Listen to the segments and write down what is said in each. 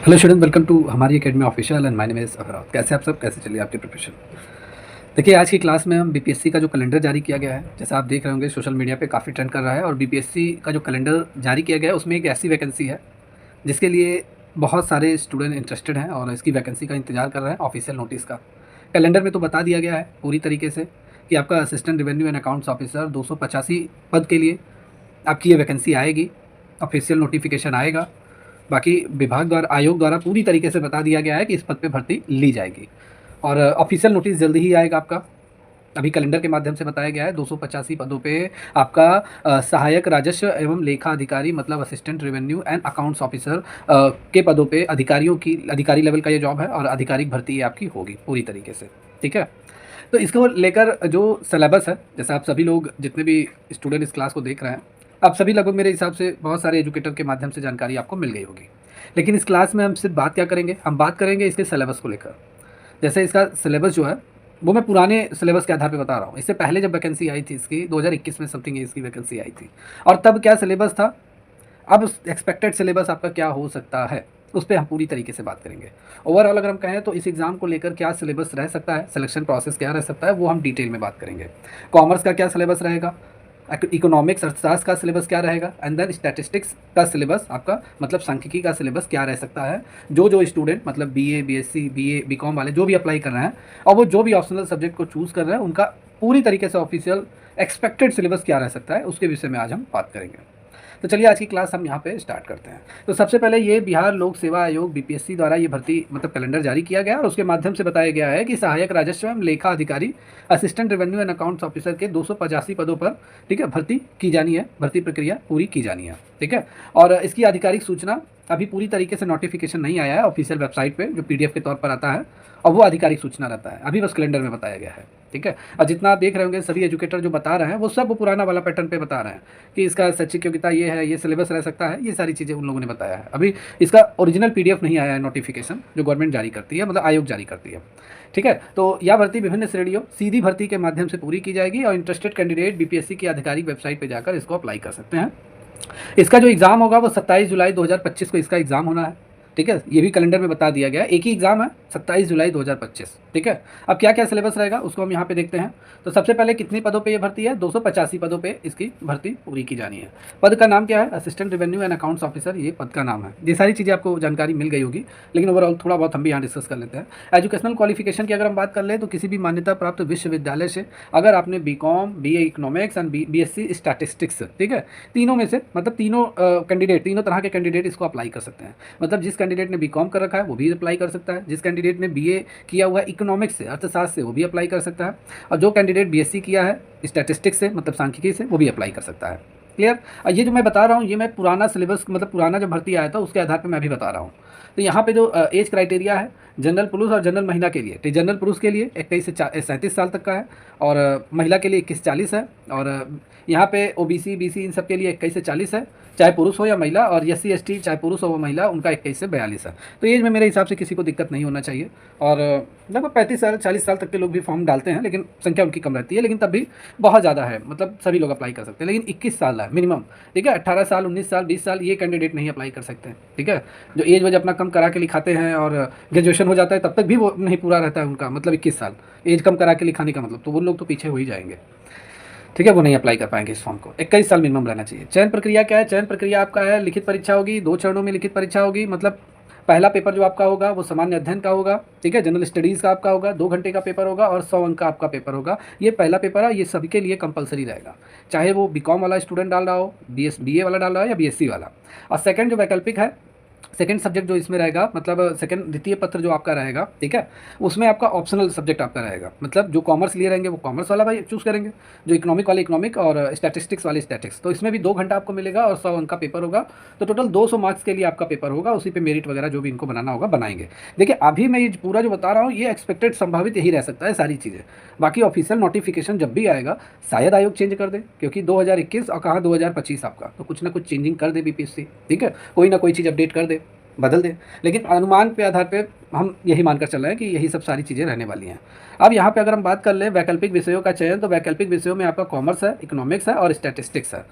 Hello student, welcome to हमारी academy official and my name is अफराद। कैसे आप सब, कैसे चलिए आपकी प्रिपरेशन। देखिए, आज की क्लास में हम बीपीएससी का जो कैलेंडर जारी किया गया है, जैसा आप देख रहे होंगे सोशल मीडिया पे काफ़ी ट्रेंड कर रहा है। और बीपीएससी का जो कैलेंडर जारी किया गया है उसमें एक ऐसी वैकेंसी है जिसके लिए बहुत सारे स्टूडेंट इंटरेस्टेड हैं और इसकी वैकेंसी का इंतजार कर रहे हैं ऑफिशियल नोटिस का। कैलेंडर में तो बता दिया गया है पूरी तरीके से कि आपका assistant revenue and accounts officer 285 पद के लिए आपकी ये वैकेंसी आएगी। ऑफिशियल नोटिफिकेशन आएगा। बाकी विभाग द्वारा, आयोग द्वारा पूरी तरीके से बता दिया गया है कि इस पद पे भर्ती ली जाएगी और ऑफिशियल नोटिस जल्दी ही आएगा आपका। अभी कैलेंडर के माध्यम से बताया गया है 285 पदों पे आपका सहायक राजस्व एवं लेखा अधिकारी मतलब assistant revenue and accounts officer के पदों पे अधिकारी लेवल का ये जॉब है और आधिकारिक भर्ती ये आपकी होगी पूरी तरीके से। ठीक है, तो इसको लेकर जो सिलेबस है, जैसे आप सभी लोग जितने भी स्टूडेंट इस क्लास को देख रहे हैं, आप सभी लगभग मेरे हिसाब से बहुत सारे एजुकेटर के माध्यम से जानकारी आपको मिल गई होगी। लेकिन इस क्लास में हम सिर्फ बात क्या करेंगे, हम बात करेंगे इसके सिलेबस को लेकर। जैसे इसका सिलेबस जो है वो मैं पुराने सिलेबस के आधार पे बता रहा हूँ। इससे पहले जब वैकेंसी आई थी इसकी 2021 में समथिंग इसकी वैकेंसी आई थी, और तब क्या सिलेबस था, अब एक्सपेक्टेड सिलेबस आपका क्या हो सकता है, उस पर हम पूरी तरीके से बात करेंगे। ओवरऑल अगर हम कहें तो इस एग्ज़ाम को लेकर क्या सिलेबस रह सकता है, सिलेक्शन प्रोसेस क्या रह सकता है, वो हम डिटेल में बात करेंगे। कॉमर्स का क्या सिलेबस रहेगा, इकोनॉमिक्स अर्थशास्त्र का सिलेबस क्या रहेगा, एंड देन स्टैटिस्टिक्स का सिलेबस आपका मतलब सांख्यिकी का सिलेबस क्या रह सकता है। जो स्टूडेंट मतलब बीए, बीएससी, बीए, बीकॉम वाले जो भी अप्लाई कर रहे हैं और वो जो भी ऑप्शनल सब्जेक्ट को चूज़ कर रहे हैं, उनका पूरी तरीके से ऑफिशियल एक्सपेक्टेड सिलेबस क्या रह सकता है उसके विषय में आज हम बात करेंगे। तो चलिए आज की क्लास हम यहाँ पे स्टार्ट करते हैं। तो सबसे पहले ये बिहार लोक सेवा आयोग बीपीएससी द्वारा ये भर्ती मतलब कैलेंडर जारी किया गया और उसके माध्यम से बताया गया है कि सहायक राजस्व एवं लेखा अधिकारी assistant revenue and accounts officer के 285 पदों पर, ठीक है, भर्ती की जानी है, भर्ती प्रक्रिया पूरी की जानी है। ठीक है, और इसकी आधिकारिक सूचना अभी पूरी तरीके से नोटिफिकेशन नहीं आया है ऑफिशियल वेबसाइट पे, जो पीडीएफ के तौर पर आता है, और वो आधिकारिक सूचना रहता है, अभी बस कैलेंडर में बताया गया है। ठीक है, और जितना आप देख रहे होंगे सभी एजुकेटर जो बता रहे हैं वो सब पुराना वाला पैटर्न पे बता रहे हैं कि इसका शैक्षिक योग्यता ये है, ये सिलेबस रह सकता है, ये सारी चीज़ें उन लोगों ने बताया है। अभी इसका ओरिजिनल पीडीएफ नहीं आया है नोटिफिकेशन, जो गवर्नमेंट जारी करती है, मतलब आयोग जारी करती है। ठीक है, तो यह भर्ती विभिन्न श्रेणियों सीधी भर्ती के माध्यम से पूरी की जाएगी और इंटरेस्टेड कैंडिडेट बीपीएससी की आधिकारिक वेबसाइट पर जाकर इसको अप्लाई कर सकते हैं। इसका जो एग्ज़ाम होगा वो 27 जुलाई 2025 को इसका एग्ज़ाम होना है। ठीक है, ये भी कैलेंडर में बता दिया गया है, एक ही एग्ज़ाम है 27 जुलाई 2025। ठीक है, अब क्या क्या सिलेबस रहेगा उसको हम यहाँ पे देखते हैं। तो सबसे पहले कितनी पदों पे ये भर्ती है, 285 पदों पे इसकी भर्ती पूरी की जानी है। पद का नाम क्या है, assistant revenue and accounts officer, ये पद का नाम है। ये सारी चीज़ें आपको जानकारी मिल गई होगी, लेकिन ओवरऑल थोड़ा बहुत हम भी यहाँ डिस्कस कर लेते हैं। एजुकेशनल क्वालिफिकेशन की अगर हम बात कर लें तो किसी भी मान्यता प्राप्त विश्वविद्यालय से अगर आपने B Com, BA economics and BSc statistics, ठीक है, तीनों में से मतलब तीनों कैंडिडेट, तीनों तरह के कैंडिडेट इसको अप्लाई कर सकते हैं। मतलब जिस कैंडिडेट ने बीकॉम कर रखा है वो भी अप्लाई कर सकता है, जिस कैंडिडेट ने बीए किया हुआ है इकोनॉमिक्स से, अर्थशास्त्र से, वो भी अप्लाई कर सकता है, और जो कैंडिडेट बीएससी किया है स्टैटिस्टिक्स से मतलब सांख्यिकी से, वो भी अप्लाई कर सकता है। क्लियर। ये जो मैं बता रहा हूँ ये मैं पुराना सिलेबस मतलब पुराना जब भर्ती आया था उसके आधार पर मैं भी बता रहा हूँ। तो यहाँ पे जो एज क्राइटेरिया है जनरल पुरुष और जनरल महिला के लिए, तो जनरल पुरुष के लिए 21 से 37 साल तक का है, और महिला के लिए 21 से 40 है, और यहाँ पे ओबीसी, बीसी इन सब के लिए 21 से 40 है, चाहे पुरुष हो या महिला, और एससी एसटी चाहे पुरुष हो या महिला उनका 21 से 42 है। तो एज में मेरे हिसाब से किसी को दिक्कत नहीं होना चाहिए, और लगभग 35 साल 40 साल तक के लोग भी फॉर्म डालते हैं, लेकिन संख्या उनकी कम रहती है, लेकिन तब भी बहुत ज़्यादा है, मतलब सभी लोग अप्लाई कर सकते हैं। लेकिन 21 साल है मिनिमम। ठीक है, 18 साल, 19 साल, 20 साल ये कैंडिडेट नहीं अप्लाई कर सकते। ठीक है, जो एज वजह अपना कम करा के लिखाते हैं और ग्रेजुएशन हो जाता है तब तक भी वो नहीं पूरा रहता है उनका, मतलब 21 साल एज कम करा के लिखाने का मतलब, तो वो लोग तो पीछे हो ही जाएंगे। ठीक है, वो नहीं अप्लाई कर पाएंगे इस फॉर्म को। 21 साल मिनिमम रहना चाहिए। चयन प्रक्रिया क्या है, चयन प्रक्रिया आपका है लिखित परीक्षा होगी, 2 चरणों में लिखित परीक्षा होगी। मतलब पहला पेपर जो आपका होगा वो सामान्य अध्ययन का होगा, ठीक है, जनरल स्टडीज़ का आपका होगा, 2 घंटे का पेपर होगा और 100 अंक का आपका पेपर होगा। ये पहला पेपर है, ये सभी के लिए कंपलसरी रहेगा, चाहे वो बीकॉम वाला स्टूडेंट डाल रहा हो, बीए वाला डाल रहा हो या बीएससी वाला। और सेकंड जो वैकल्पिक है, सेकंड सब्जेक्ट जो इसमें रहेगा, मतलब सेकंड द्वितीय पत्र जो आपका रहेगा, ठीक है, उसमें आपका ऑप्शनल सब्जेक्ट आपका रहेगा। मतलब जो कॉमर्स लिए रहेंगे वो कॉमर्स वाला भाई चूज़ करेंगे, जो इकोनॉमिक वाले इकोनॉमिक और स्टैटिस्टिक्स वाले स्टैटिक्स। तो इसमें भी 2 घंटा आपको मिलेगा और 100 अंक का पेपर होगा, तो टोटल 200 मार्क्स के लिए आपका पेपर होगा। उसी पे मेरिट वगैरह जो भी इनको बनाना होगा बनाएंगे। देखिए अभी मैं ये पूरा जो बता रहा हूँ ये एक्सपेक्टेड संभावित यही रह सकता है सारी चीज़ें। बाकी ऑफिशियल नोटिफिकेशन जब भी आएगा शायद आयोग चेंज कर दे, क्योंकि 2021 और कहाँ 2025 आपका, तो कुछ ना कुछ चेंजिंग कर दे बीपीएससी। ठीक है, कोई ना कोई चीज़ अपडेट कर दे, बदल दे, लेकिन अनुमान के आधार पे हम यही मानकर चल रहे हैं कि यही सब सारी चीज़ें रहने वाली हैं। अब यहाँ पे अगर हम बात कर लें वैकल्पिक विषयों का चयन, तो वैकल्पिक विषयों में आपका कॉमर्स है, इकोनॉमिक्स है और स्टैटिस्टिक्स है।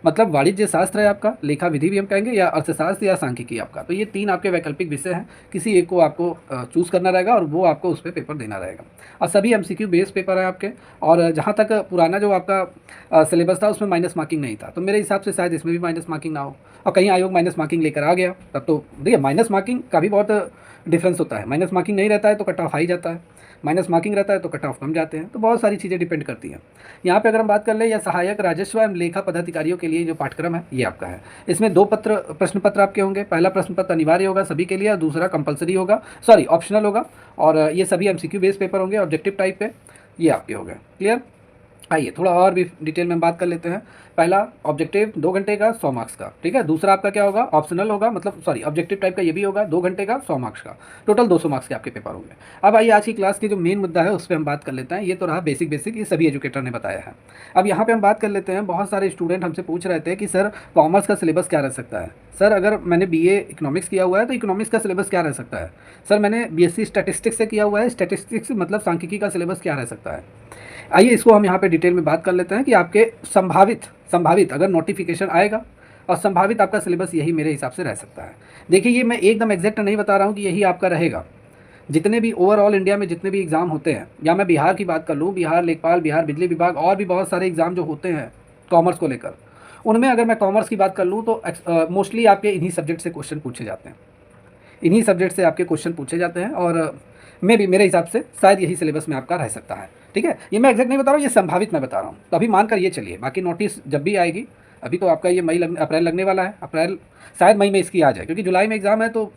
मतलब वाणिज्य शास्त्र है आपका, लेखा विधि भी हम कहेंगे, या अर्थशास्त्र या सांख्यिकी आपका। तो ये 3 आपके वैकल्पिक विषय हैं, किसी एक को आपको चूज़ करना रहेगा और वो आपको उस पे पेपर देना रहेगा। और सभी एमसीक्यू बेस्ड पेपर हैं आपके। और जहाँ तक पुराना जो आपका सिलेबस था उसमें माइनस मार्किंग नहीं था, तो मेरे हिसाब से शायद इसमें भी माइनस मार्किंग ना हो। और कहीं आयोग माइनस मार्किंग लेकर आ गया तब तो देखिए, माइनस मार्किंग का भी बहुत डिफरेंस होता है। माइनस मार्किंग नहीं रहता है तो कट ऑफ हाई जाता है, माइनस मार्किंग रहता है तो कट ऑफ कम जाते हैं। तो बहुत सारी चीज़ें डिपेंड करती हैं। यहाँ पे अगर हम बात कर लें, या सहायक राजस्व एवं लेखा पदाधिकारियों के लिए जो पाठ्यक्रम है ये आपका है। इसमें 2 प्रश्न पत्र आपके होंगे। पहला प्रश्न पत्र अनिवार्य होगा सभी के लिए, और दूसरा कंपलसरी होगा, सॉरी ऑप्शनल होगा। और ये सभी एमसीक्यू बेस्ड पेपर होंगे, ऑब्जेक्टिव टाइप पे। ये आपके हो गए क्लियर। आइए थोड़ा और भी डिटेल में बात कर लेते हैं। पहला ऑब्जेक्टिव 2 घंटे का 100 मार्क्स का, ठीक है। दूसरा आपका क्या होगा, ऑप्शनल होगा, मतलब सॉरी ऑब्जेक्टिव टाइप का ये भी होगा, 2 घंटे का 100 मार्क्स का। टोटल 200 मार्क्स के आपके पेपर होंगे। अब आइए आज की क्लास की जो मेन मुद्दा है उस पर हम बात कर लेते हैं। ये तो रहा बेसिक बेसिक, ये सभी एजुकेटर ने बताया है। अब यहाँ पे हम बात कर लेते हैं, बहुत सारे स्टूडेंट हमसे पूछ रहे थे कि सर कॉमर्स का सिलेबस क्या रह सकता है। सर अगर मैंने बीए इकोनॉमिक्स किया हुआ है तो इकोनॉमिक्स का सिलेबस क्या रह सकता है। सर मैंने बीएससी स्टैटिस्टिक्स से किया हुआ है, स्टैटिस्टिक्स मतलब सांख्यिकी का सिलेबस क्या रह सकता है। आइए इसको हम यहाँ पे डिटेल में बात कर लेते हैं कि आपके संभावित अगर नोटिफिकेशन आएगा और संभावित आपका सिलेबस यही मेरे हिसाब से रह सकता है। देखिए ये मैं एकदम एग्जैक्ट नहीं बता रहा हूँ कि यही आपका रहेगा। जितने भी ओवरऑल इंडिया में जितने भी एग्ज़ाम होते हैं, या मैं बिहार की बात कर लूँ, बिहार लेखपाल, बिहार बिजली विभाग, और भी बहुत सारे एग्ज़ाम जो होते हैं कॉमर्स को लेकर, उनमें अगर मैं कॉमर्स की बात कर लूँ तो मोस्टली आपके इन्हीं सब्जेक्ट से क्वेश्चन पूछे जाते हैं। इन्हीं सब्जेक्ट से आपके क्वेश्चन पूछे जाते हैं, और मे भी मेरे हिसाब से शायद यही सिलेबस में आपका रह सकता है। ठीक है, ये मैं एग्जैक्ट नहीं बता रहा हूँ, ये संभावित मैं बता रहा हूँ। तो अभी मानकर ये चलिए, बाकी नोटिस जब भी आएगी, अभी तो आपका ये अप्रैल लगने वाला है, अप्रैल शायद मई में इसकी आ जाए, क्योंकि जुलाई में एग्ज़ाम है। तो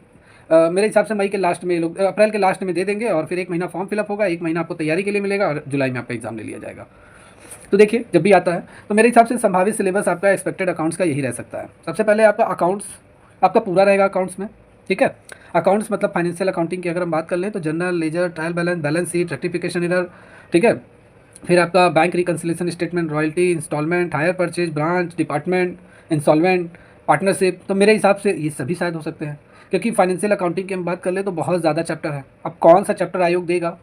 मेरे हिसाब से मई के लास्ट में लोग अप्रैल के लास्ट में दे देंगे, और फिर 1 महीना फॉर्म फिलअप होगा, 1 महीना आपको तैयारी के लिए मिलेगा, और जुलाई में आपका एग्ज़ाम ले लिया जाएगा। तो देखिए जब भी आता है तो मेरे हिसाब से संभावित सिलेबस आपका एक्सपेक्टेड अकाउंट्स का यही रह सकता है। सबसे पहले आपका अकाउंट्स आपका पूरा रहेगा अकाउंट्स में, ठीक है। अकाउंट्स मतलब फाइनेंशियल अकाउंटिंग की अगर हम बात कर लें तो general, ledger, trial balance, balance sheet, rectification error, ठीक है। फिर आपका bank reconciliation statement, royalty, instalment, hire purchase, branch, department, insolvent, partnership. तो मेरे हिसाब से ये सभी शायद हो सकते हैं, क्योंकि फाइनेंशियल अकाउंटिंग की हम बात कर ले तो बहुत ज़्यादा चैप्टर है। अब कौन सा चैप्टर आयोग देगा,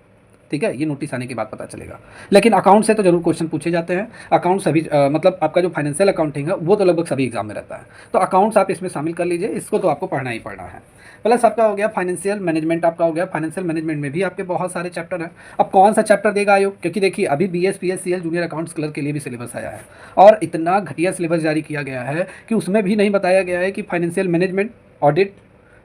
ठीक है, ये नोटिस आने के बाद पता चलेगा। लेकिन अकाउंट से तो जरूर क्वेश्चन पूछे जाते हैं। अकाउंट सभी मतलब आपका जो फाइनेंशियल अकाउंटिंग है वो तो लगभग सभी एग्जाम में रहता है। तो अकाउंट्स आप इसमें शामिल कर लीजिए, इसको तो आपको पढ़ना ही पढ़ना है। प्लस आपका हो गया फाइनेंशियल मैनेजमेंट, आपका हो गया फाइनेंशियल मैनेजमेंट में भी आपके बहुत सारे चैप्टर हैं। अब कौन सा चैप्टर देगा आयोग, क्योंकि देखिए अभी BS, PS, CL junior accounts clerk के लिए भी सिलेबस आया है, और इतना घटिया सिलेबस जारी किया गया है कि उसमें भी नहीं बताया गया है कि फाइनेंशियल मैनेजमेंट, ऑडिट,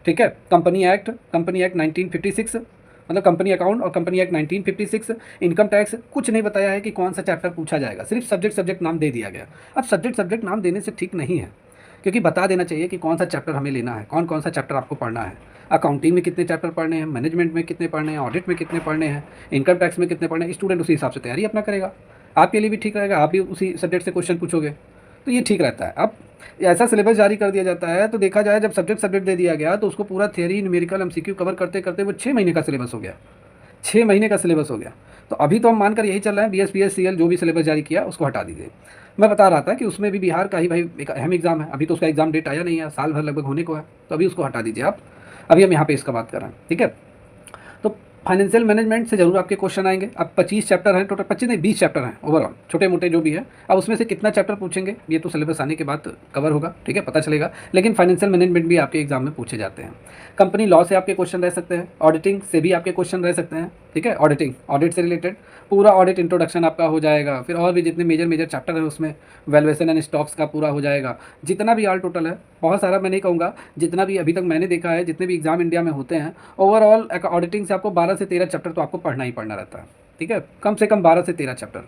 ठीक है, कंपनी एक्ट 1956 मतलब कंपनी अकाउंट, और कंपनी एक्ट 1956, इनकम टैक्स, कुछ नहीं बताया है कि कौन सा चैप्टर पूछा जाएगा। सिर्फ सब्जेक्ट नाम दे दिया गया। अब सब्जेक्ट नाम देने से ठीक नहीं है, क्योंकि बता देना चाहिए कि कौन सा चैप्टर हमें लेना है, कौन कौन सा चैप्टर आपको पढ़ना है। अकाउंटिंग में कितने चैप्टर पढ़ने हैं, मैनेजमेंट में कितने पढ़ने हैं, ऑडिट में कितने पढ़ने हैं, इनकम टैक्स में कितने पढ़ने हैं। स्टूडेंट उसी हिसाब से तैयारी अपना करेगा, आपके लिए भी ठीक रहेगा, आप भी उसी सब्जेक्ट से क्वेश्चन पूछोगे, तो ये ठीक रहता है। अब ऐसा सिलेबस जारी कर दिया जाता है तो देखा जाए, जब सब्जेक्ट दे दिया गया तो उसको पूरा थ्योरी, न्यूमेरिकल, MCQ कवर करते करते वो 6 महीने का सिलेबस हो गया। 6 महीने का सिलेबस हो गया। तो अभी तो हम मानकर यही चल रहे हैं, BS, PS, CL जो भी सिलेबस जारी किया उसको हटा दीजिए। मैं बता रहा था कि उसमें भी बिहार का ही भाई एक अहम एग्जाम है, अभी तो उसका एग्जाम डेट आया नहीं है, साल भर लगभग होने को है, तो अभी उसको हटा दीजिए आप। अभी हम यहाँ पे इसका बात कर रहे हैं, ठीक है। तो फाइनेंशियल मैनेजमेंट से जरूर आपके क्वेश्चन आएंगे। अब 25 चैप्टर हैं टोटल, 25 नहीं 20 चैप्टर हैं ओवरऑल, छोटे मोटे जो भी है। अब उसमें से कितना चैप्टर पूछेंगे ये तो सिलेबस आने के बाद कवर होगा, ठीक है, पता चलेगा। लेकिन फाइनेंशियल मैनेजमेंट भी आपके एग्जाम में पूछे जाते हैं। कंपनी लॉ से आपके क्वेश्चन रह सकते हैं, ऑडिटिंग से भी आपके क्वेश्चन रह सकते हैं, ठीक है। ऑडिट से रिलेटेड पूरा ऑडिट इंट्रोडक्शन आपका हो जाएगा। फिर और भी जितने मेजर चैप्टर हैं उसमें वैल्यूएशन एंड स्टॉक्स का पूरा हो जाएगा। जितना भी ऑल टोटल है, बहुत सारा मैं नहीं कहूँगा, जितना भी अभी तक मैंने देखा है, जितने भी एग्जाम इंडिया में होते हैं, ओवरऑल ऑडिटिंग से आपको 12 से 13 चैप्टर तो आपको पढ़ना ही पढ़ना रहता है, ठीक है, कम से कम 12 से 13 चैप्टर,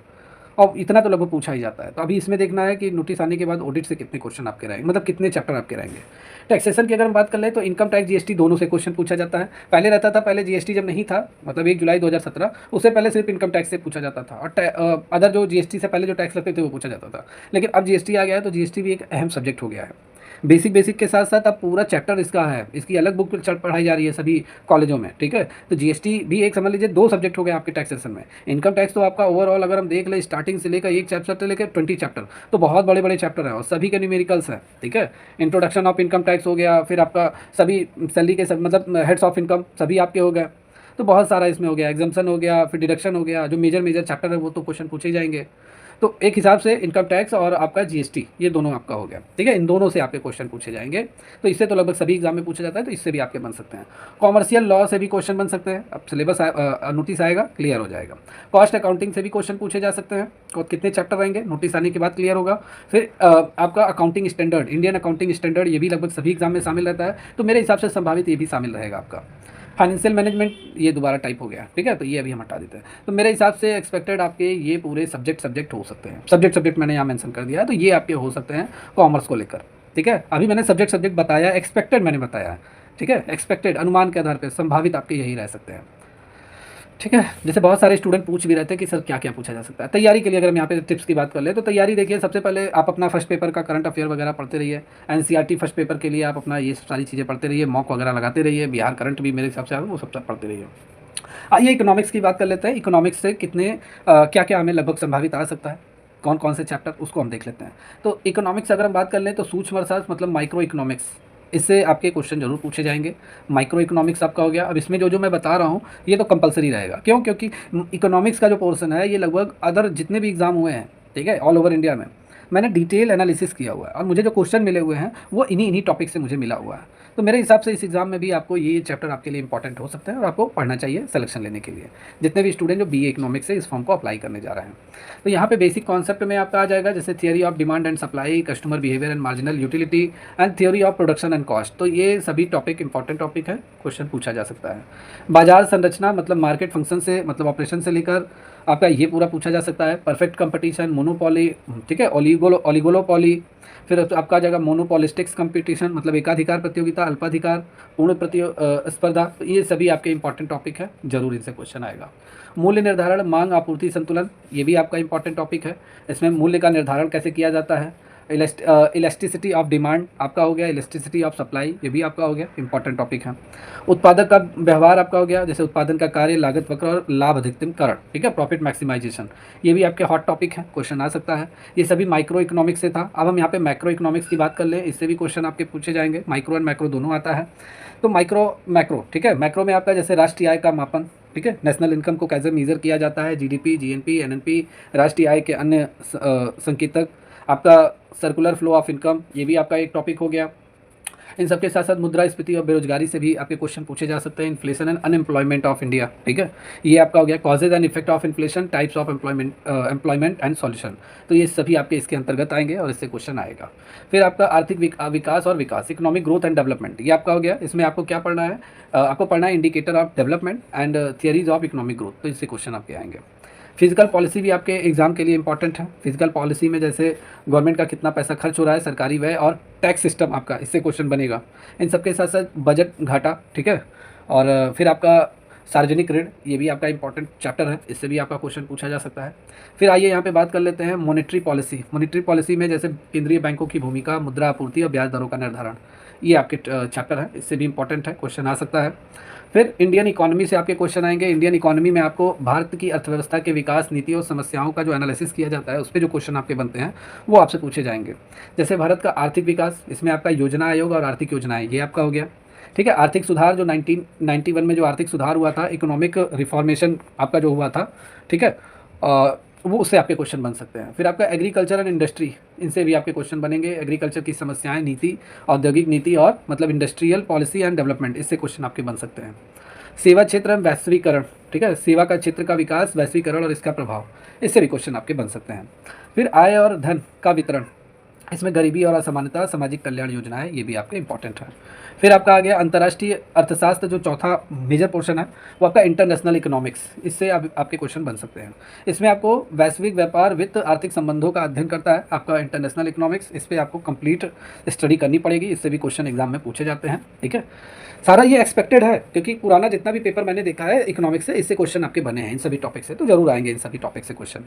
और इतना तो लगभग पूछा ही जाता है। तो अभी इसमें देखना है कि नोटिस आने के बाद ऑडिट से कितने क्वेश्चन आपके रहेंगे, मतलब कितने चैप्टर आपके रहेंगे। टैक्सेशन की अगर हम बात कर लें तो इनकम टैक्स, GST दोनों से क्वेश्चन पूछा जाता है। पहले रहता था, पहले GST जब नहीं था, मतलब 1 जुलाई 2017, उससे पहले सिर्फ इनकम टैक्स से पूछा जाता था, और अदर जो GST से पहले जो टैक्स लगते थे वो पूछा जाता था। लेकिन अब GST आ गया है तो GST भी एक अहम सब्जेक्ट हो गया है। बेसिक के साथ साथ अब पूरा चैप्टर इसका है, इसकी अलग बुक पढ़ाई जा रही है सभी कॉलेजों में, ठीक है। तो GST भी एक समझ लीजिए 2 सब्जेक्ट हो गए आपके टैक्सेशन में। इनकम टैक्स तो आपका ओवरऑल अगर हम देख लें स्टार्टिंग से लेकर 1 चैप्टर से लेकर 20 चैप्टर, तो बहुत बड़े बड़े चैप्टर हैं और सभी के न्यूमेरिकल्स हैं, ठीक है। इंट्रोडक्शन ऑफ इनकम टैक्स हो गया, फिर आपका सभी सैलरी के मतलब हेड्स ऑफ इनकम सभी आपके हो गए। तो बहुत सारा इसमें हो गया, एग्जाम्पशन हो गया, फिर डिडक्शन हो गया, जो मेजर चैप्टर है वो तो क्वेश्चन पूछे ही जाएंगे। तो एक हिसाब से इनकम टैक्स और आपका जीएसटी ये दोनों आपका हो गया, ठीक है। इन दोनों से आपके क्वेश्चन पूछे जाएंगे। तो इससे तो लगभग सभी एग्जाम में पूछा जाता है, तो इससे भी आपके बन सकते हैं। कॉमर्शियल लॉ से भी क्वेश्चन बन सकते हैं। अब सिलेबस नोटिस आएगा, क्लियर हो जाएगा। कॉस्ट अकाउंटिंग से भी क्वेश्चन पूछे जा सकते हैं। और कितने चैप्टर रहेंगे, नोटिस आने के बाद क्लियर होगा। फिर आपका accounting standard, Indian accounting standard, ये भी लगभग सभी एग्जाम में शामिल रहता है। तो मेरे हिसाब से संभावित ये भी शामिल रहेगा आपका। फाइनेंशियल मैनेजमेंट ये दोबारा टाइप हो गया, ठीक है, तो ये अभी हम हटा देते हैं। तो मेरे हिसाब से एक्सपेक्टेड आपके ये पूरे सब्जेक्ट हो सकते हैं। सब्जेक्ट मैंने यहाँ मेंशन कर दिया है, तो ये आपके हो सकते हैं कॉमर्स को लेकर, ठीक है। अभी मैंने सब्जेक्ट बताया, एक्सपेक्टेड मैंने बताया है, ठीक है। एक्सपेक्टेड अनुमान के आधार पर संभावित आपके यही रह सकते हैं, ठीक है। जैसे बहुत सारे स्टूडेंट पूछ भी रहे थे कि सर क्या क्या पूछा जा सकता है तैयारी के लिए। अगर हम यहाँ पे टिप्स की बात कर ले तो तैयारी देखिए, सबसे पहले आप अपना फर्स्ट पेपर का करंट अफेयर वगैरह पढ़ते रहिए। एनसीईआरटी फर्स्ट पेपर के लिए आप अपना ये सारी चीज़ें पढ़ते रहिए, मॉक वगैरह लगाते रहिए। बिहार करंट भी मेरे हिसाब से वो सब पढ़ते रहिए। आइए इकोनॉमिक्स की बात कर लेते हैं। इकोनॉमिक्स से कितने क्या क्या हमें लगभग संभावित आ सकता है, कौन कौन से चैप्टर, उसको हम देख लेते हैं। तो इकोनॉमिक्स अगर हम बात कर लें तो सूक्ष्म अर्थशास्त्र मतलब माइक्रो इकोनॉमिक्स, इससे आपके क्वेश्चन जरूर पूछे जाएंगे। माइक्रो इकोनॉमिक्स आपका हो गया। अब इसमें जो मैं बता रहा हूँ ये तो कंपलसरी रहेगा, क्यों? क्योंकि इकोनॉमिक्स का जो पोर्शन है ये लगभग अदर जितने भी एग्जाम हुए हैं, ठीक है, ऑल ओवर इंडिया में, मैंने डिटेल एनालिसिस किया हुआ है और मुझे जो क्वेश्चन मिले हुए हैं वो इन्हीं टॉपिक से मुझे मिला हुआ है। तो मेरे हिसाब से इस एग्ज़ाम में भी आपको ये चैप्टर आपके लिए इंपॉर्टेंट हो सकते हैं और आपको पढ़ना चाहिए सिलेक्शन लेने के लिए, जितने भी स्टूडेंट जो बीए इकोनॉमिक्स से इस फॉर्म को अप्लाई करने जा रहे हैं। तो यहाँ पे बेसिक कॉन्सेप्ट में आपका आ जाएगा, जैसे theory of demand and supply, customer behaviour and marginal utility and theory of production and cost. तो ये सभी टॉपिक इंपॉर्टेंट टॉपिक है, क्वेश्चन पूछा जा सकता है। बाजार संरचना मतलब मार्केट फंक्शन से मतलब ऑपरेशन से लेकर आपका ये पूरा पूछा जा सकता है। परफेक्ट कंपटीशन, मोनोपोली, ठीक है, ओलिगोलोपॉली। फिर आपका आ जाएगा मोनोपोलिस्टिक्स कंपटीशन मतलब एकाधिकार प्रतियोगिता, अल्पाधिकार, पूर्ण स्पर्धा। तो ये सभी आपके इंपॉर्टेंट टॉपिक है, जरूर इनसे क्वेश्चन आएगा। मूल्य निर्धारण, मांग आपूर्ति संतुलन, ये भी आपका इंपॉर्टेंट टॉपिक है। इसमें मूल्य का निर्धारण कैसे किया जाता है। इलास्टिसिटी ऑफ डिमांड आपका हो गया, इलास्टिसिटी ऑफ सप्लाई ये भी आपका हो गया, इंपॉर्टेंट टॉपिक है। उत्पादक का व्यवहार आपका हो गया, जैसे उत्पादन का कार्य, लागत वक्र और लाभ अधिकतमकरण, ठीक है, प्रॉफिट मैक्सिमाइजेशन, ये भी आपके हॉट टॉपिक है, क्वेश्चन आ सकता है। ये सभी माइक्रो इकोनॉमिक्स से था। अब हम यहाँ पे मैक्रो इकोनॉमिक्स की बात कर लें, इससे भी क्वेश्चन आपके पूछे जाएंगे। माइक्रो एंड मैक्रो दोनों आता है। तो मैक्रो, ठीक है, मैक्रो में आपका जैसे राष्ट्रीय आय का मापन, ठीक है, नेशनल इनकम को कैसे मेजर किया जाता है, जीडीपी, जीएनपी, एनएनपी, राष्ट्रीय आय के अन्य संकेतक, आपका सर्कुलर फ्लो ऑफ इनकम, ये भी आपका एक टॉपिक हो गया। इन सबके साथ साथ मुद्रास्फीति और बेरोजगारी से भी आपके क्वेश्चन पूछे जा सकते हैं। Inflation and unemployment of India, ठीक है, ये आपका हो गया। Causes and effect of inflation, types of employment and solution, तो ये सभी आपके इसके अंतर्गत आएंगे और इससे क्वेश्चन आएगा। फिर आपका आर्थिक विकास और विकास, इकोनॉमिक ग्रोथ एंड डेवलपमेंट, ये आपका हो गया। इसमें आपको क्या पढ़ना है, आपको पढ़ना है indicator of development and theories of economic growth, तो इससे क्वेश्चन आपके आएंगे। फिजिकल पॉलिसी भी आपके एग्जाम के लिए इंपॉर्टेंट है। फिजिकल पॉलिसी में जैसे गवर्नमेंट का कितना पैसा खर्च हो रहा है, सरकारी व्यय और टैक्स सिस्टम आपका, इससे क्वेश्चन बनेगा। इन सबके साथ साथ बजट घाटा, ठीक है, और फिर आपका सार्वजनिक ऋण, ये भी आपका इंपॉर्टेंट चैप्टर है, इससे भी आपका क्वेश्चन पूछा जा सकता है। फिर आइए यहाँ पे बात कर लेते हैं मॉनेटरी पॉलिसी। मॉनेटरी पॉलिसी में जैसे केंद्रीय बैंकों की भूमिका, मुद्रा आपूर्ति और ब्याज दरों का निर्धारण, ये आपके चैप्टर है, इससे भी इंपॉर्टेंट है, क्वेश्चन आ सकता है। फिर इंडियन इकोनॉमी से आपके क्वेश्चन आएंगे। इंडियन इकोनॉमी में आपको भारत की अर्थव्यवस्था के विकास, नीति और समस्याओं का जो एनालिसिस किया जाता है, उस पर जो क्वेश्चन आपके बनते हैं वो आपसे पूछे जाएंगे। जैसे भारत का आर्थिक विकास, इसमें आपका योजना आयोग और आर्थिक योजनाएं, ये आपका हो गया, ठीक है। आर्थिक सुधार जो 1991 में जो आर्थिक सुधार हुआ था, इकोनॉमिक रिफॉर्मेशन आपका जो हुआ था, ठीक है, वो उससे आपके क्वेश्चन बन सकते हैं। फिर आपका एग्रीकल्चर एंड इंडस्ट्री, इनसे भी आपके क्वेश्चन बनेंगे। एग्रीकल्चर की समस्याएं, नीति, औद्योगिक नीति और मतलब इंडस्ट्रियल पॉलिसी एंड डेवलपमेंट, इससे क्वेश्चन आपके बन सकते हैं। सेवा क्षेत्र एवं वैश्वीकरण, ठीक है, सेवा का क्षेत्र का विकास, वैश्वीकरण और इसका प्रभाव, इससे भी क्वेश्चन आपके बन सकते हैं। फिर आय और धन का वितरण, इसमें गरीबी और असमानता, सामाजिक कल्याण योजनाएं, ये भी आपके इंपॉर्टेंट है। फिर आपका आ गया अंतर्राष्ट्रीय अर्थशास्त्र, जो चौथा मेजर पोर्शन है वो आपका इंटरनेशनल इकोनॉमिक्स, इससे आपके क्वेश्चन बन सकते हैं। इसमें आपको वैश्विक व्यापार, वित्त, आर्थिक संबंधों का अध्ययन करता है आपका इंटरनेशनल इकोनॉमिक्स, इस पर आपको कंप्लीट स्टडी करनी पड़ेगी, इससे भी क्वेश्चन एग्जाम में पूछे जाते हैं, ठीक है। सारा ये एक्सपेक्टेड है क्योंकि पुराना जितना भी पेपर मैंने देखा है इकोनॉमिक्स से, इससे क्वेश्चन आपके बने हैं इन सभी टॉपिक से, तो जरूर आएंगे इन सभी टॉपिक से क्वेश्चन।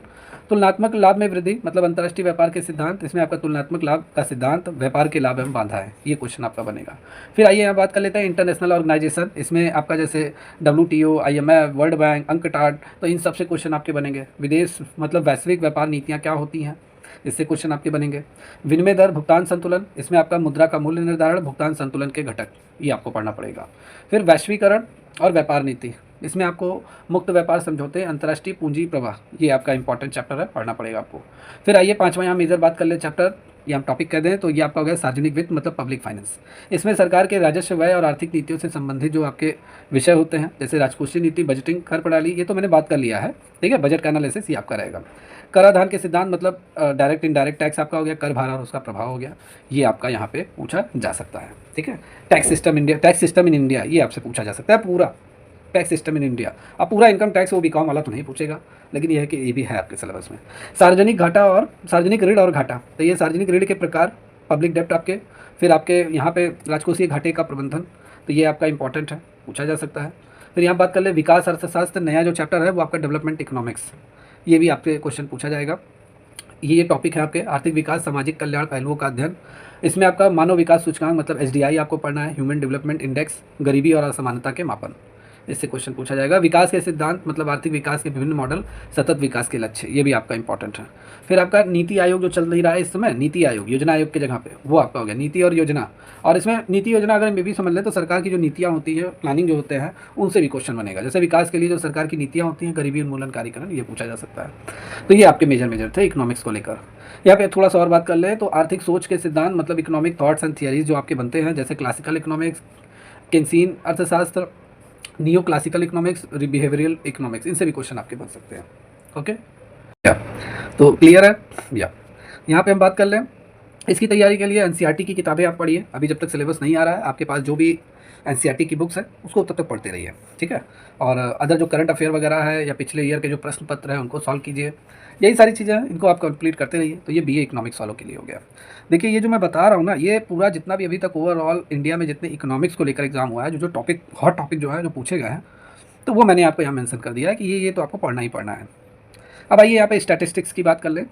तुलनात्मक लाभ में वृद्धि मतलब अंतर्राष्ट्रीय व्यापार के सिद्धांत, इसमें आपका तुलनात्मक लाभ का सिद्धांत, व्यापार के लाभ एवं बाधा है, ये क्वेश्चन आपका बनेगा। फिर आइए यहाँ बात कर लेते हैं इंटरनेशनल ऑर्गेनाइजेशन, इसमें आपका जैसे WTO, IMF, world bank, UNCTAD, तो इन सबसे क्वेश्चन आपके बनेंगे। विदेश मतलब वैश्विक व्यापार नीतियाँ क्या होती हैं, इससे क्वेश्चन आपके बनेंगे। विनिमय दर, भुगतान संतुलन, इसमें आपका मुद्रा का मूल्य निर्धारण, भुगतान संतुलन के घटक, ये आपको पढ़ना पड़ेगा। फिर वैश्वीकरण और व्यापार नीति, इसमें आपको मुक्त व्यापार समझौते, अंतर्राष्ट्रीय पूंजी प्रवाह, ये आपका इंपॉर्टेंट चैप्टर है, पढ़ना पड़ेगा आपको। फिर आइए पाँचवां यहाँ मेजर बात कर ले चैप्टर, ये हम टॉपिक कह दें तो ये आपका हो गया सार्वजनिक वित्त मतलब पब्लिक फाइनेंस। इसमें सरकार के राजस्व, व्यय और आर्थिक नीतियों से संबंधित जो आपके विषय होते हैं, जैसे राजकोषीय नीति, बजटिंग, कर प्रणाली, ये तो मैंने बात कर लिया है, ठीक है। बजट का एनालिसिस ये आपका रहेगा। कराधान के सिद्धांत मतलब डायरेक्ट इनडायरेक्ट टैक्स आपका हो गया, कर भार और उसका प्रभाव हो गया, ये आपका यहाँ पे पूछा जा सकता है, ठीक है। Tax system India, tax system in India, ये आपसे पूछा जा सकता है पूरा टैक्स सिस्टम इन इंडिया। अब पूरा इनकम टैक्स वो बीकॉम वाला तो नहीं पूछेगा, लेकिन यह है कि ये भी है आपके सिलेबस में। सार्वजनिक घाटा और सार्वजनिक ऋण और घाटा, तो ये सार्वजनिक ऋण के प्रकार, पब्लिक डेप्ट आपके, फिर आपके यहाँ पे राजकोषीय घाटे का प्रबंधन, तो ये आपका इंपॉर्टेंट है, पूछा जा सकता है। फिर यहाँ बात कर ले विकास अर्थशास्त्र, नया जो चैप्टर है वो आपका डेवलपमेंट इकोनॉमिक्स, ये भी आपके क्वेश्चन पूछा जाएगा। ये टॉपिक है आपके आर्थिक विकास, सामाजिक कल्याण पहलुओं का अध्ययन। इसमें आपका मानव विकास सूचकांक मतलब एसडीआई आपको पढ़ना है, ह्यूमन डेवलपमेंट इंडेक्स, गरीबी और असमानता के मापन, इससे क्वेश्चन पूछा जाएगा। विकास के सिद्धांत मतलब आर्थिक विकास के विभिन्न मॉडल, सतत विकास के लक्ष्य, ये भी आपका इंपॉर्टेंट है। फिर आपका नीति आयोग जो चल नहीं रहा है इस समय, नीति आयोग, योजना आयोग की जगह पे वो आपका हो गया नीति और योजना। और इसमें नीति योजना अगर हम ये भी समझ लें तो सरकार की जो नीतियाँ होती है, प्लानिंग जो होते हैं, उनसे भी क्वेश्चन बनेगा। जैसे विकास के लिए जो सरकार की नीतियाँ होती हैं, गरीबी उन्मूलन कार्यक्रम, ये पूछा जा सकता है। तो ये आपके मेजर थे इकोनॉमिक्स को लेकर। यहाँ पे थोड़ा सा और बात कर लें तो आर्थिक सोच के सिद्धांत मतलब इकोनॉमिक थॉट्स एंड थियरीज जो आपके बनते हैं, जैसे क्लासिकल इकोनॉमिक्स, केन्सियन अर्थशास्त्र, neo classical economics, behavioural economics, इनसे भी क्वेश्चन आपके बन सकते हैं। ओके या तो क्लियर है या। यहाँ पे हम बात कर लें इसकी तैयारी के लिए एनसीईआरटी की किताबें आप पढ़िए। अभी जब तक सिलेबस नहीं आ रहा है आपके पास जो भी एनसीईआरटी की बुक्स है उसको तब तक पढ़ते रहिए, ठीक है। और अदर जो करंट अफेयर वगैरह है या पिछले ईयर के जो प्रश्न पत्र हैं उनको सॉल्व कीजिए, यही सारी चीज़ें हैं, इनको आप कंप्लीट करते रहिए। तो ये बीए इकोनॉमिक्स वालों के लिए हो गया। देखिए ये जो मैं बता रहा हूँ ना, ये पूरा जितना भी अभी तक ओवरऑल इंडिया में जितने इकोनॉमिक्स को लेकर एग्जाम हुआ है, जो टॉपिक हॉट टॉपिक जो है जो पूछे गए हैं, तो वो मैंने आपको यहाँ मेंशन कर दिया है कि ये तो आपको पढ़ना ही पढ़ना है। अब आइए यहाँ पे स्टैटिस्टिक्स की बात कर लें।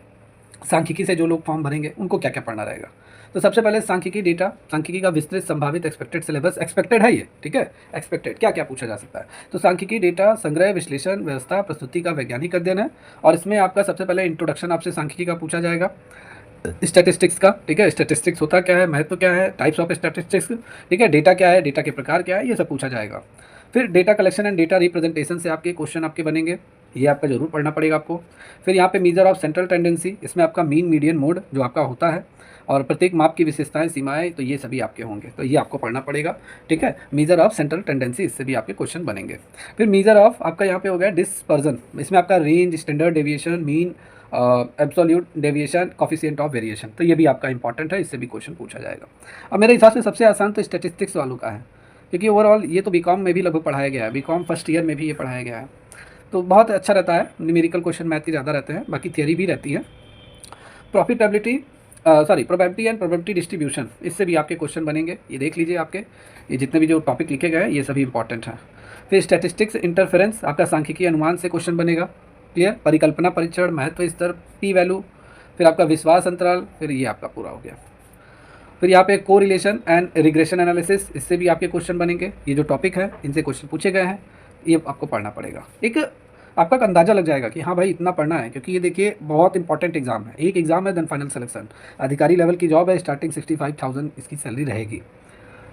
सांख्यिकी से जो लोग फॉर्म भरेंगे उनको क्या क्या पढ़ना रहेगा। तो सबसे पहले सांख्यिकी डेटा, सांख्यिकी का विस्तृत संभावित एक्सपेक्टेड सिलेबस, एक्सपेक्टेड है ये, ठीक है। एक्सपेक्टेड क्या क्या पूछा जा सकता है, तो सांख्यिकी डेटा संग्रह, विश्लेषण, व्यवस्था, प्रस्तुति का वैज्ञानिक अध्ययन है। और इसमें आपका सबसे पहले इंट्रोडक्शन आपसे सांख्यिकी का पूछा जाएगा, स्टैटिस्टिक्स का, ठीक है। स्टैटिस्टिक्स होता क्या है, महत्व क्या है, टाइप्स ऑफ स्टैटिस्टिक्स, ठीक है। डेटा क्या है, डेटा के प्रकार क्या है, ये सब पूछा जाएगा। फिर data collection and data representation से आपके क्वेश्चन आपके बनेंगे, ये आपका जरूर पढ़ना पड़ेगा आपको। फिर यहाँ पे मेजर ऑफ सेंट्रल टेंडेंसी, इसमें आपका मीन मीडियन मोड जो आपका होता है, और प्रत्येक माप की विशेषताएं, सीमाएं, तो ये सभी आपके होंगे, तो ये आपको पढ़ना पड़ेगा, ठीक है। मेजर ऑफ सेंट्रल टेंडेंसी, इससे भी आपके क्वेश्चन बनेंगे। फिर मेजर ऑफ आपका यहाँ पे हो गया डिस्पर्जन, इसमें आपका range, standard deviation, mean, absolute deviation, coefficient of variation, तो ये भी आपका इंपॉर्टेंट है, इससे भी क्वेश्चन पूछा जाएगा। अब मेरे हिसाब से सबसे आसान तो स्टैटिस्टिक्स वालों का है, क्योंकि ओवरऑल ये तो बीकॉम में भी लगभग पढ़ाया गया है, बीकॉम फर्स्ट ईयर में भी ये पढ़ाया गया है, तो बहुत अच्छा रहता है। न्यूमेरिकल क्वेश्चन मैथ के ज़्यादा रहते हैं, बाकी थियरी भी रहती है। प्रोबेबिलिटी एंड प्रोबेबिलिटी डिस्ट्रीब्यूशन, इससे भी आपके क्वेश्चन बनेंगे, ये देख लीजिए। आपके ये जितने भी जो टॉपिक लिखे गए हैं ये सभी इंपॉर्टेंट हैं। फिर स्टैटिस्टिक्स इंटरफेरेंस, आपका सांख्यिकीय अनुमान से क्वेश्चन बनेगा, क्लियर। परिकल्पना परीक्षण, महत्व स्तर, पी वैल्यू, फिर आपका विश्वास अंतराल, फिर ये आपका पूरा हो गया। फिर यहाँ पे कोरिलेशन एंड रिग्रेशन एनालिसिस, इससे भी आपके क्वेश्चन बनेंगे। ये जो टॉपिक है इनसे क्वेश्चन पूछे गए हैं, ये आपको पढ़ना पड़ेगा। एक आपका अंदाजा लग जाएगा कि हाँ भाई इतना पढ़ना है, क्योंकि ये देखिए बहुत इंपॉर्टेंट एग्जाम है। एक एग्जाम है देन फाइनल सिलेक्शन, अधिकारी लेवल की जॉब है, स्टार्टिंग 65,000 इसकी सैलरी रहेगी,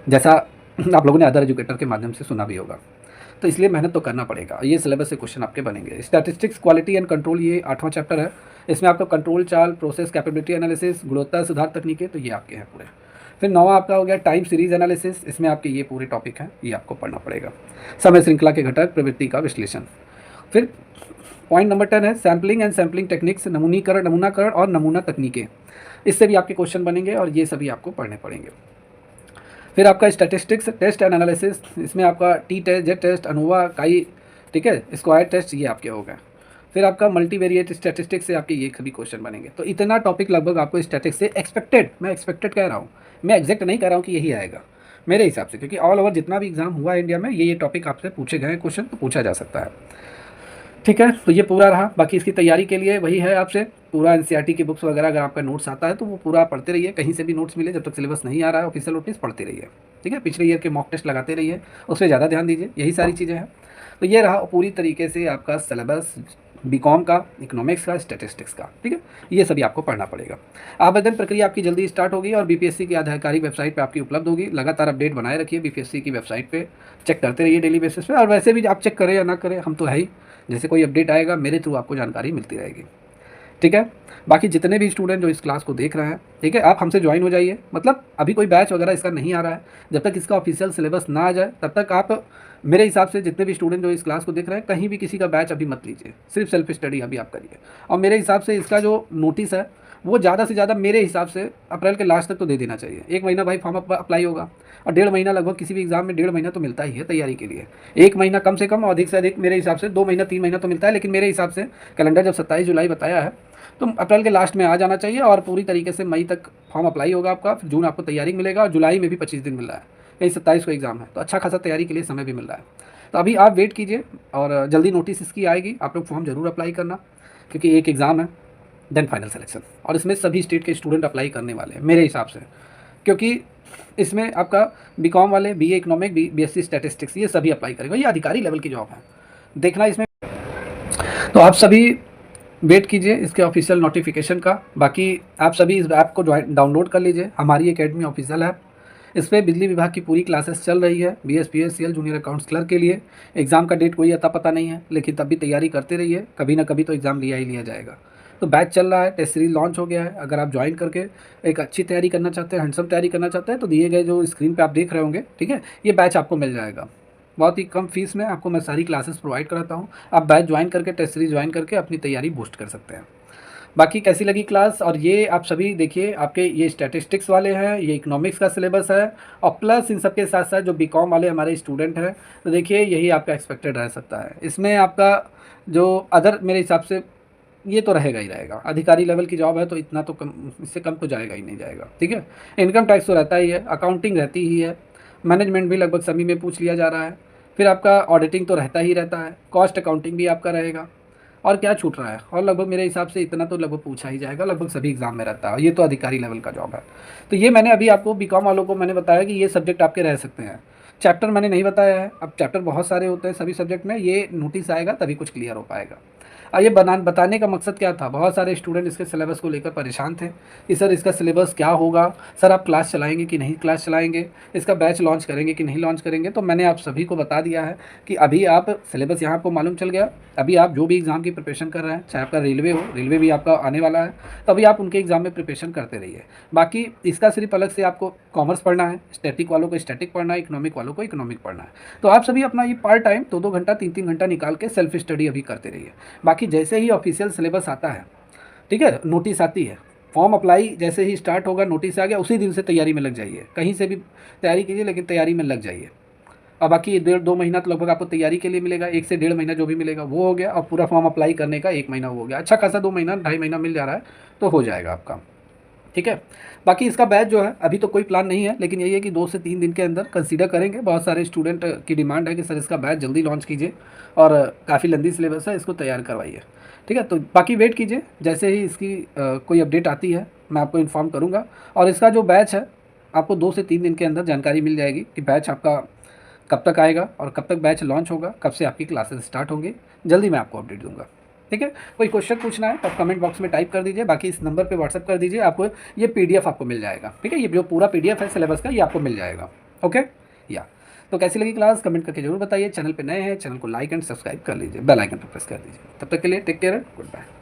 जैसा आप लोगों ने अदर एजुकेटर के माध्यम से सुना भी होगा। तो इसलिए मेहनत तो करना पड़ेगा। ये सिलेबस से क्वेश्चन आपके बनेंगे। स्टैटिस्टिक्स, क्वालिटी एंड कंट्रोल, ये 8वां चैप्टर है। इसमें आपका control chart, process, capability analysis, गुणवत्ता सुधार तकनीकें, तो ये आपके हैं पूरे। फिर 9वां आपका हो गया टाइम सीरीज एनालिसिस, इसमें आपके ये पूरे टॉपिक हैं, ये आपको पढ़ना पड़ेगा। समय श्रृंखला के घटक, प्रवृत्ति का विश्लेषण। फिर पॉइंट नंबर 10 है सैम्पलिंग एंड सैम्पलिंग टेक्निक्स, नमूनाकरण और नमूना तकनीकें, इससे भी आपके क्वेश्चन बनेंगे और ये सभी आपको पढ़ने पड़ेंगे। फिर आपका स्टैटिस्टिक्स, टेस्ट एंड एनालिसिस, इसमें आपका T test, Z test, ANOVA, chi, ठीक है, स्क्वायर टेस्ट, ये आपके हो गए। फिर आपका मल्टीवेरिएट स्टैटिस्टिक्स से आपके ये सभी क्वेश्चन बनेंगे। तो इतना टॉपिक लगभग आपको स्टैटिस्टिक्स से एक्सपेक्टेड, मैं एक्सपेक्टेड कह रहा हूँ, मैं एग्जैक्ट नहीं कह रहा हूँ कि यही आएगा मेरे हिसाब से, क्योंकि ऑल ओवर जितना भी एग्जाम हुआ है इंडिया में ये टॉपिक आपसे पूछे गए क्वेश्चन, तो पूछा जा सकता है, ठीक है। तो ये पूरा रहा। बाकी इसकी तैयारी के लिए वही है आपसे पूरा एनसीईआरटी की बुक्स वगैरह, अगर आपका नोट्स आता है तो वो पूरा पढ़ते रहिए, कहीं से भी नोट्स मिले, जब तक सिलेबस नहीं आ रहा है ऑफिशियल नोटिस पढ़ते रहिए, ठीक है। पिछले ईयर के मॉक टेस्ट लगाते रहिए, उस पर ज़्यादा ध्यान दीजिए, यही सारी चीज़ें हैं। तो ये रहा पूरी तरीके से आपका सिलेबस बीकॉम का, इकोनॉमिक्स का, स्टैटिस्टिक्स का, ठीक है। ये सभी आपको पढ़ना पड़ेगा। आवेदन प्रक्रिया आपकी जल्दी स्टार्ट होगी और बीपीएससी की आधिकारिक वेबसाइट पे आपकी उपलब्ध होगी। लगातार अपडेट बनाए रखिए बीपीएससी की वेबसाइट पे, चेक करते रहिए डेली बेसिस पे। और वैसे भी आप चेक करें या ना करें, हम तो है ही, जैसे कोई अपडेट आएगा मेरे थ्रू आपको जानकारी मिलती रहेगी, ठीक है। बाकी जितने भी स्टूडेंट जो इस क्लास को देख रहे हैं, ठीक है, आप हमसे ज्वाइन हो जाइए। मतलब अभी कोई बैच वगैरह इसका नहीं आ रहा है, जब तक इसका ऑफिशियल सिलेबस ना आ जाए तब तक आप, मेरे हिसाब से जितने भी स्टूडेंट जो इस क्लास को देख रहे हैं, कहीं भी किसी का बैच अभी मत लीजिए, सिर्फ सेल्फ स्टडी अभी आप करिए। और मेरे हिसाब से इसका जो नोटिस है वो ज़्यादा से ज़्यादा मेरे हिसाब से अप्रैल के लास्ट तक तो दे देना चाहिए। 1 महीना भाई फॉर्म अप्लाई होगा और 1.5 महीना लगभग किसी भी एग्जाम में 1.5 महीना तो मिलता ही है तैयारी के लिए। 1 महीना कम से कम और अधिक से अधिक मेरे हिसाब से 2 महीना 3 महीना तो मिलता है, लेकिन मेरे हिसाब से कैलेंडर जब 27 जुलाई बताया है तो अप्रैल के लास्ट में आ जाना चाहिए और पूरी तरीके से मई तक फॉर्म अप्लाई होगा आपका, फिर जून आपको तैयारी मिलेगा और जुलाई में भी 25 दिन मिल रहा है, कहीं 27 को एग्ज़ाम है, तो अच्छा खासा तैयारी के लिए समय भी मिल रहा है। तो अभी आप वेट कीजिए और जल्दी नोटिस इसकी आएगी, आप लोग फॉर्म ज़रूर अप्लाई करना, क्योंकि एक एग्ज़ाम है देन फाइनल सिलेक्शन, और इसमें सभी स्टेट के स्टूडेंट अप्लाई करने वाले हैं मेरे हिसाब से, क्योंकि इसमें आपका बीकॉम वाले, बीए इकोनॉमिक, बीएससी स्टैटिस्टिक्स, ये सभी अप्लाई करेंगे। ये अधिकारी लेवल की जॉब है, देखना इसमें। तो आप सभी वेट कीजिए इसके ऑफिशियल नोटिफिकेशन का। बाकी आप सभी इस ऐप को डाउनलोड कर लीजिए, हमारी एकेडमी ऑफिशियल ऐप। इस पर बिजली विभाग की पूरी क्लासेस चल रही है, बीएसपीएससीएल जूनियर अकाउंट्स क्लर्क के लिए। एग्ज़ाम का डेट कोई अता पता नहीं है, लेकिन तब भी तैयारी करते रहिए, कभी ना कभी तो एग्ज़ाम लिया ही लिया जाएगा। तो बैच चल रहा है, टेस्ट सीरीज लॉन्च हो गया है। अगर आप ज्वाइन करके एक अच्छी तैयारी करना चाहते हैं, हैंडसम तैयारी करना चाहते हैं, तो दिए गए जो स्क्रीन पे आप देख रहे होंगे, ठीक है, ये बैच आपको मिल जाएगा। बहुत ही कम फीस में आपको मैं सारी क्लासेस प्रोवाइड कराता हूँ। आप बैच ज्वाइन करके, टेस्ट सीरीज ज्वाइन करके अपनी तैयारी बूस्ट कर सकते हैं। बाकी कैसी लगी क्लास, और ये आप सभी देखिए, आपके ये स्टैटिस्टिक्स वाले हैं, ये इकोनॉमिक्स का सिलेबस है, और प्लस इन सब के साथ साथ जो बीकॉम वाले हमारे स्टूडेंट हैं, तो देखिए यही आपका एक्सपेक्टेड रह सकता है। इसमें आपका जो अदर, मेरे हिसाब से ये तो रहेगा ही रहेगा, अधिकारी लेवल की जॉब है तो इतना तो कम, इससे कम तो जाएगा ही नहीं जाएगा, ठीक है। इनकम टैक्स तो रहता ही है, अकाउंटिंग रहती ही है, मैनेजमेंट भी लगभग सभी में पूछ लिया जा रहा है, फिर आपका ऑडिटिंग तो रहता ही रहता है, कॉस्ट अकाउंटिंग भी आपका रहेगा, और क्या छूट रहा है, और लगभग मेरे हिसाब से इतना तो लगभग पूछा ही जाएगा, लगभग सभी एग्जाम में रहता है। ये तो अधिकारी लेवल का जॉब है। तो ये मैंने अभी आपको बीकॉम वालों को मैंने बताया कि ये सब्जेक्ट आपके रह सकते हैं। चैप्टर मैंने नहीं बताया है, अब चैप्टर बहुत सारे होते हैं सभी सब्जेक्ट में, ये नोटिस आएगा तभी कुछ क्लियर हो पाएगा। ये बताने का मकसद क्या था, बहुत सारे स्टूडेंट इसके सिलेबस को लेकर परेशान थे कि सर इसका सिलेबस क्या होगा, सर आप क्लास चलाएंगे कि नहीं क्लास चलाएंगे, इसका बैच लॉन्च करेंगे कि नहीं लॉन्च करेंगे। तो मैंने आप सभी को बता दिया है कि अभी आप सिलेबस यहाँ आपको मालूम चल गया। अभी आप जो भी एग्ज़ाम की प्रिपरेशन कर रहे हैं, चाहे आपका रेलवे हो, रेलवे भी आपका आने वाला है, तो अभी आप उनके एग्ज़ाम में प्रिपरेशन करते रहिए। बाकी इसका सिर्फ अलग से आपको कॉमर्स पढ़ना है, स्टैटिक वालों को स्टैटिक पढ़ना है, इकोनॉमिक वालों को इकोनॉमिक पढ़ना है। तो आप सभी अपना ये पार्ट टाइम 2-2 घंटा 3-3 घंटा निकाल के सेल्फ स्टडी अभी करते रहिए। बाकी जैसे ही ऑफिशियल सिलेबस आता है, ठीक है, नोटिस आती है, फॉर्म अप्लाई जैसे ही स्टार्ट होगा, नोटिस आ गया, उसी दिन से तैयारी में लग जाइए। कहीं से भी तैयारी कीजिए, लेकिन तैयारी में लग जाइए। और बाकी 1.5-2 महीना तो लगभग आपको तैयारी के लिए मिलेगा, 1 से 1.5 महीना जो भी मिलेगा वो हो गया, और पूरा फॉर्म अप्लाई करने का 1 महीना हो गया। अच्छा खासा 2 महीना 2.5 महीना मिल जा रहा है, तो हो जाएगा आपका, ठीक है। बाकी इसका बैच जो है अभी तो कोई प्लान नहीं है, लेकिन यही है कि 2 से 3 दिन के अंदर कंसीडर करेंगे। बहुत सारे स्टूडेंट की डिमांड है कि सर इसका बैच जल्दी लॉन्च कीजिए, और काफ़ी लंबी सिलेबस है, इसको तैयार करवाइए, ठीक है। तो बाकी वेट कीजिए, जैसे ही इसकी कोई अपडेट आती है मैं आपको इन्फॉर्म करूँगा। और इसका जो बैच है आपको 2 से 3 दिन के अंदर जानकारी मिल जाएगी कि बैच आपका कब तक आएगा और कब तक बैच लॉन्च होगा, कब से आपकी क्लासेस स्टार्ट होंगी। जल्दी मैं आपको अपडेट दूंगा, ठीक है। कोई क्वेश्चन पूछना है तो आप कमेंट बॉक्स में टाइप कर दीजिए, बाकी इस नंबर पे व्हाट्सअप कर दीजिए, आपको ये पीडीएफ आपको मिल जाएगा, ठीक है। ये जो पूरा पीडीएफ है सिलेबस का, ये आपको मिल जाएगा, ओके। या तो कैसी लगी क्लास कमेंट करके जरूर बताइए। चैनल पे नए हैं, चैनल को लाइक एंड सब्सक्राइब कर लीजिए, बेल आइकन पर प्रेस कर दीजिए। तब तक के लिए टेक केयर, गुड बाय।